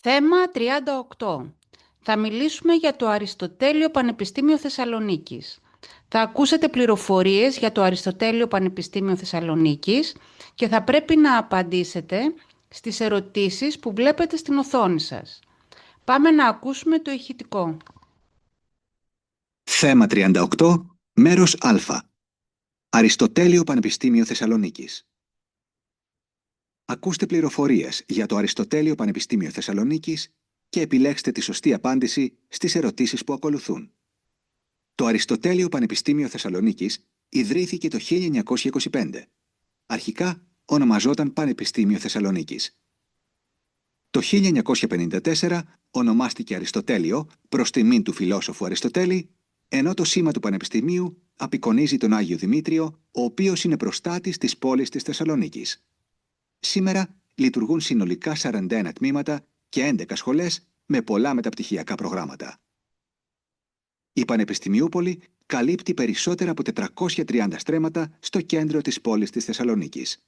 Θέμα 38. Θα μιλήσουμε για το Αριστοτέλειο Πανεπιστήμιο Θεσσαλονίκης. Θα ακούσετε πληροφορίες για το Αριστοτέλειο Πανεπιστήμιο Θεσσαλονίκης και θα πρέπει να απαντήσετε στις ερωτήσεις που βλέπετε στην οθόνη σας. Πάμε να ακούσουμε το ηχητικό. Θέμα 38, μέρος Α. Αριστοτέλειο Πανεπιστήμιο Θεσσαλονίκης. Ακούστε πληροφορίες για το Αριστοτέλειο Πανεπιστήμιο Θεσσαλονίκης και επιλέξτε τη σωστή απάντηση στις ερωτήσεις που ακολουθούν. Το Αριστοτέλειο Πανεπιστήμιο Θεσσαλονίκης ιδρύθηκε το 1925. Αρχικά ονομαζόταν Πανεπιστήμιο Θεσσαλονίκης. Το 1954 ονομάστηκε Αριστοτέλειο προς τιμήν του φιλόσοφου Αριστοτέλη, ενώ το σήμα του Πανεπιστημίου απεικονίζει τον Άγιο Δημήτριο, ο οποίος είναι προστάτης της πόλης της Θεσσαλονίκης. Σήμερα λειτουργούν συνολικά 41 τμήματα και 11 σχολές με πολλά μεταπτυχιακά προγράμματα. Η Πανεπιστημιούπολη καλύπτει περισσότερα από 430 στρέμματα στο κέντρο της πόλης της Θεσσαλονίκης.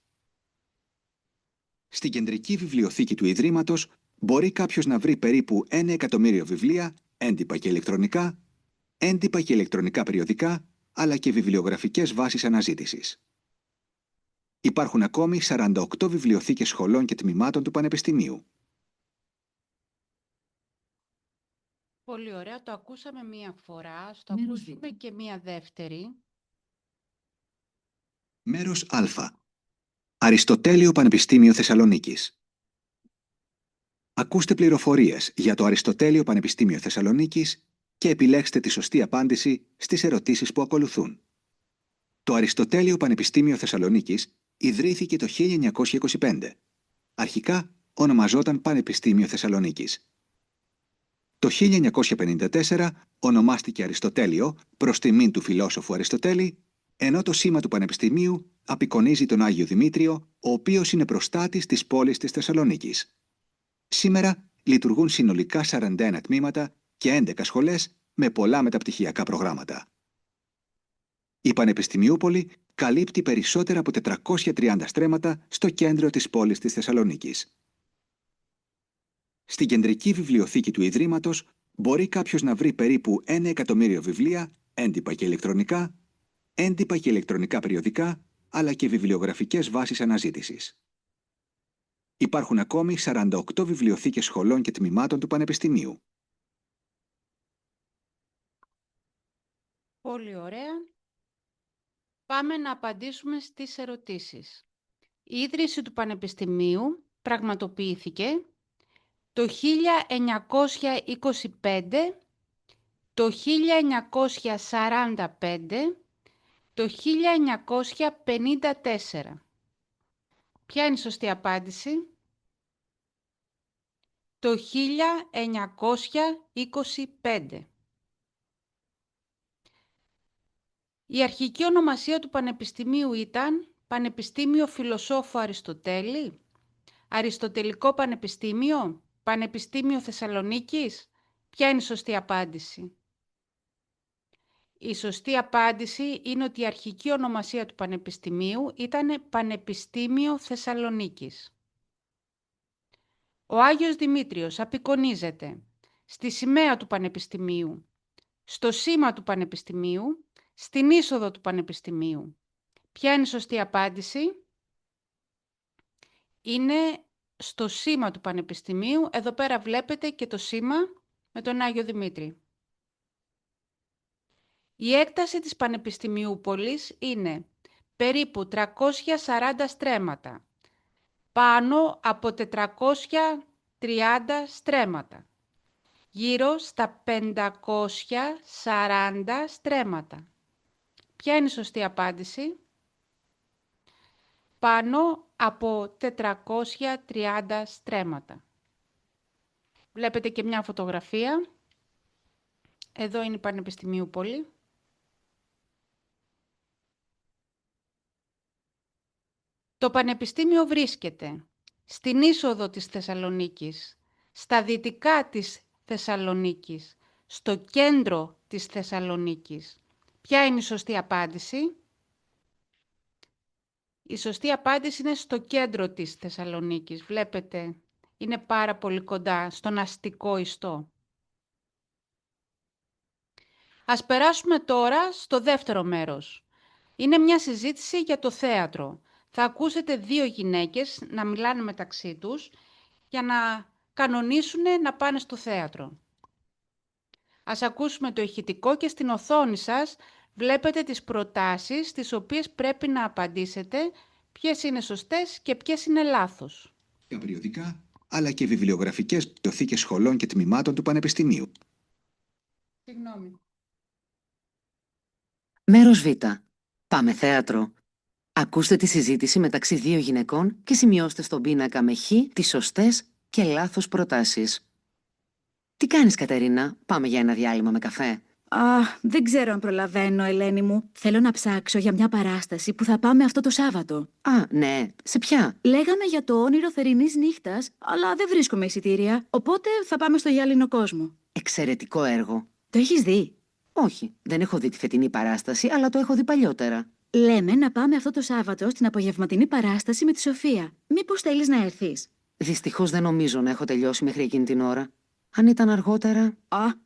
Στην κεντρική βιβλιοθήκη του Ιδρύματος μπορεί κάποιος να βρει περίπου 1 εκατομμύριο βιβλία, έντυπα και ηλεκτρονικά περιοδικά, αλλά και βιβλιογραφικές βάσεις αναζήτησης. Υπάρχουν ακόμη 48 βιβλιοθήκες σχολών και τμήματων του Πανεπιστημίου. Πολύ ωραία, το ακούσαμε μία φορά, το ακούσουμε και μία δεύτερη. Μέρος Α. Αριστοτέλειο Πανεπιστήμιο Θεσσαλονίκης. Ακούστε πληροφορίες για το Αριστοτέλειο Πανεπιστήμιο Θεσσαλονίκης και επιλέξτε τη σωστή απάντηση στις ερωτήσεις που ακολουθούν. Το Αριστοτέλειο Πανεπιστήμιο Θεσσαλονίκης ιδρύθηκε το 1925. Αρχικά ονομαζόταν Πανεπιστήμιο Θεσσαλονίκης. Το 1954 ονομάστηκε Αριστοτέλειο προς τιμήν του φιλόσοφου Αριστοτέλη, ενώ το σήμα του Πανεπιστημίου απεικονίζει τον Άγιο Δημήτριο, ο οποίος είναι προστάτης της πόλης της Θεσσαλονίκης. Σήμερα λειτουργούν συνολικά 41 τμήματα και 11 σχολές με πολλά μεταπτυχιακά προγράμματα. Η Πανεπιστημιούπολη καλύπτει περισσότερα από 430 στρέμματα στο κέντρο της πόλης της Θεσσαλονίκης. Στην κεντρική βιβλιοθήκη του Ιδρύματος μπορεί κάποιος να βρει περίπου 1 εκατομμύριο βιβλία, έντυπα και ηλεκτρονικά περιοδικά, αλλά και βιβλιογραφικές βάσεις αναζήτησης. Υπάρχουν ακόμη 48 βιβλιοθήκες σχολών και τμήματων του Πανεπιστημίου. Πολύ ωραία. Πάμε να απαντήσουμε στις ερωτήσεις. Η ίδρυση του Πανεπιστημίου πραγματοποιήθηκε το 1925, το 1945, το 1954. Ποια είναι η σωστή απάντηση? Το 1925. Η αρχική ονομασία του Πανεπιστημίου ήταν Πανεπιστήμιο Φιλοσόφου Αριστοτέλη, Αριστοτελικό Πανεπιστήμιο, Πανεπιστήμιο Θεσσαλονίκης. Ποια είναι η σωστή απάντηση? Η σωστή απάντηση είναι ότι η αρχική ονομασία του Πανεπιστημίου ήταν Πανεπιστήμιο Θεσσαλονίκης. Ο Άγιος Δημήτριος απεικονίζεται στη σημαία του Πανεπιστημίου, στο σήμα του Πανεπιστημίου, στην είσοδο του Πανεπιστημίου. Ποια είναι η σωστή απάντηση? Είναι στο σήμα του Πανεπιστημίου. Εδώ πέρα βλέπετε και το σήμα με τον Άγιο Δημήτρη. Η έκταση της Πανεπιστημιούπολης είναι περίπου 340 στρέμματα, πάνω από 430 στρέμματα, γύρω στα 540 στρέμματα. Ποια είναι η σωστή απάντηση? Πάνω από 430 στρέμματα. Βλέπετε και μια φωτογραφία. Εδώ είναι η Πανεπιστημιούπολη. Το Πανεπιστήμιο βρίσκεται στην είσοδο της Θεσσαλονίκης, στα δυτικά της Θεσσαλονίκης, στο κέντρο της Θεσσαλονίκης. Ποια είναι η σωστή απάντηση? Η σωστή απάντηση είναι στο κέντρο της Θεσσαλονίκης. Βλέπετε Είναι πάρα πολύ κοντά στον αστικό ιστό. Ας περάσουμε τώρα στο δεύτερο μέρος. Είναι μια συζήτηση για το θέατρο. Θα ακούσετε δύο γυναίκες να μιλάνε μεταξύ τους για να κανονίσουν να πάνε στο θέατρο. Ας ακούσουμε το ηχητικό και στην οθόνη σας βλέπετε τις προτάσεις τις οποίες πρέπει να απαντήσετε ποιες είναι σωστές και ποιες είναι λάθος. Περιοδικά, αλλά και βιβλιογραφικές βιβλιοθήκες σχολών και τμήματων του Πανεπιστημίου. Συγγνώμη. Μέρος Β. Πάμε θέατρο. Ακούστε τη συζήτηση μεταξύ δύο γυναικών και σημειώστε στον πίνακα με χ τις σωστές και λάθος προτάσεις. Τι κάνεις, Κατερίνα? Πάμε για ένα διάλειμμα με καφέ. Δεν ξέρω αν προλαβαίνω, Ελένη μου. Θέλω να ψάξω για μια παράσταση που θα πάμε αυτό το Σάββατο. Ναι. Σε ποια? Λέγαμε για το όνειρο θερινής νύχτας, αλλά δεν βρίσκομαι εισιτήρια, οπότε θα πάμε στο γυάλινο κόσμο. Εξαιρετικό έργο. Το έχεις δει? Όχι, δεν έχω δει τη φετινή παράσταση, αλλά το έχω δει παλιότερα. Λέμε να πάμε αυτό το Σάββατο στην απογευματινή παράσταση με τη Σοφία. Μήπως θέλεις να έρθεις? Δυστυχώς δεν νομίζω να έχω τελειώσει μέχρι εκείνη την ώρα. Αν ήταν αργότερα...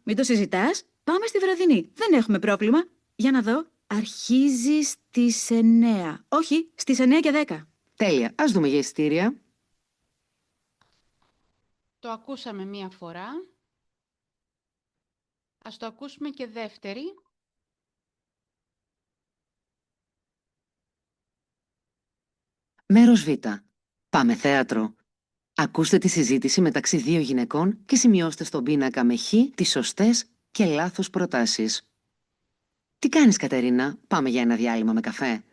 Μην το συζητάς. Πάμε στη βραδινή. Δεν έχουμε πρόβλημα. Για να δω. Αρχίζει στις 9. Όχι, στις 9 και 10. Τέλεια. Ας δούμε για εισιτήρια. Το ακούσαμε μία φορά. Ας το ακούσουμε και δεύτερη. Μέρος Β. Πάμε θέατρο. Ακούστε τη συζήτηση μεταξύ δύο γυναικών και σημειώστε στον πίνακα με χ τις σωστές και λάθος προτάσεις. Τι κάνεις, Κατερίνα? Πάμε για ένα διάλειμμα με καφέ.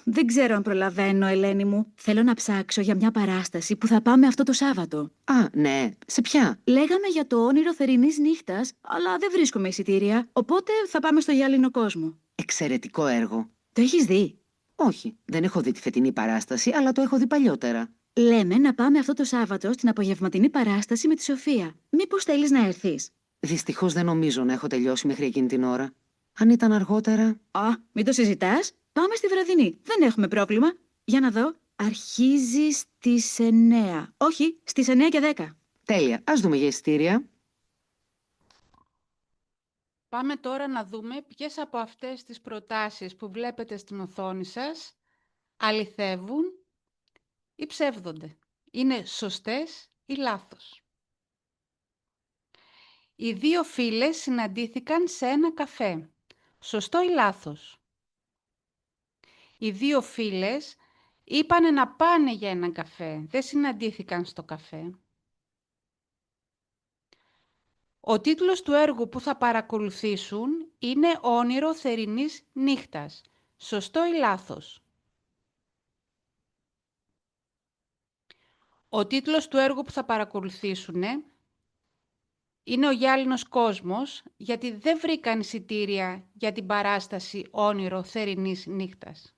Δεν ξέρω αν προλαβαίνω, Ελένη μου. Θέλω να ψάξω για μια παράσταση που θα πάμε αυτό το Σάββατο. Ναι. Σε ποια? Λέγαμε για το όνειρο θερινής νύχτας, αλλά δεν βρίσκομαι εισιτήρια, οπότε θα πάμε στο γυάλινο κόσμο. Εξαιρετικό έργο. Το έχεις δει? Όχι, δεν έχω δει τη φετινή παράσταση, αλλά το έχω δει παλιότερα. Λέμε να πάμε αυτό το Σάββατο στην απογευματινή παράσταση με τη Σοφία. Μήπως θέλεις να έρθεις? Δυστυχώς δεν νομίζω να έχω τελειώσει μέχρι εκείνη την ώρα. Αν ήταν αργότερα... Μην το συζητάς. Πάμε στη βραδινή. Δεν έχουμε πρόβλημα. Για να δω. Αρχίζει στις 9. Όχι, στις 9 και 10. Τέλεια. Ας δούμε για εισιτήρια. Πάμε τώρα να δούμε ποιες από αυτές τις προτάσεις που βλέπετε στην οθόνη σας αληθεύουν ή ψεύδονται. Είναι σωστές ή λάθος. Οι δύο φίλες συναντήθηκαν σε ένα καφέ. Σωστό ή λάθος? Οι δύο φίλες είπανε να πάνε για ένα καφέ. Δεν συναντήθηκαν στο καφέ. Ο τίτλος του έργου που θα παρακολουθήσουν είναι «Όνειρο θερινής νύχτας». Σωστό ή λάθος? Ο τίτλος του έργου που θα παρακολουθήσουν είναι «Ο γυάλινος κόσμος», γιατί δεν βρήκαν εισιτήρια για την παράσταση «Όνειρο θερινής νύχτας».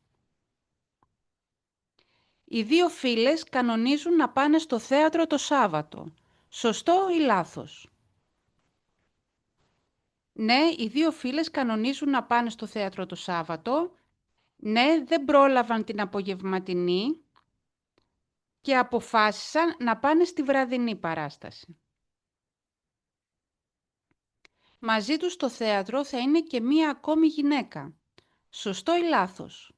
Οι δύο φίλες κανονίζουν να πάνε στο θέατρο το Σάββατο. Σωστό ή λάθος? Ναι, οι δύο φίλες κανονίζουν να πάνε στο θέατρο το Σάββατο. Ναι, δεν πρόλαβαν την απογευματινή και αποφάσισαν να πάνε στη βραδινή παράσταση. Μαζί τους στο θέατρο θα είναι και μία ακόμη γυναίκα. Σωστό ή λάθος?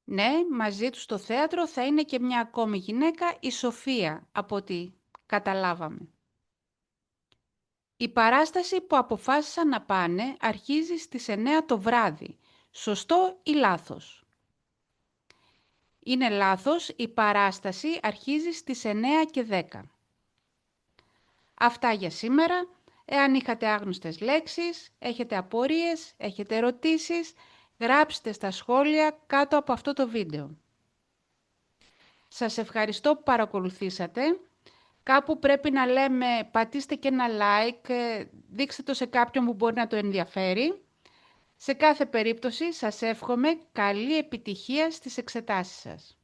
Ναι, μαζί τους στο θέατρο θα είναι και μια ακόμη γυναίκα, η Σοφία, από ό,τι καταλάβαμε. Η παράσταση που αποφάσισαν να πάνε αρχίζει στις 9 το βράδυ. Σωστό ή λάθος? Είναι λάθος, η παράσταση αρχίζει στις 9 και 10. Αυτά για σήμερα. Εάν είχατε άγνωστες λέξεις, έχετε απορίες, έχετε ερωτήσεις, γράψτε στα σχόλια κάτω από αυτό το βίντεο. Σας ευχαριστώ που παρακολουθήσατε. Κάπου πρέπει να λέμε πατήστε και ένα like, δείξτε το σε κάποιον που μπορεί να το ενδιαφέρει. Σε κάθε περίπτωση σας εύχομαι καλή επιτυχία στις εξετάσεις σας.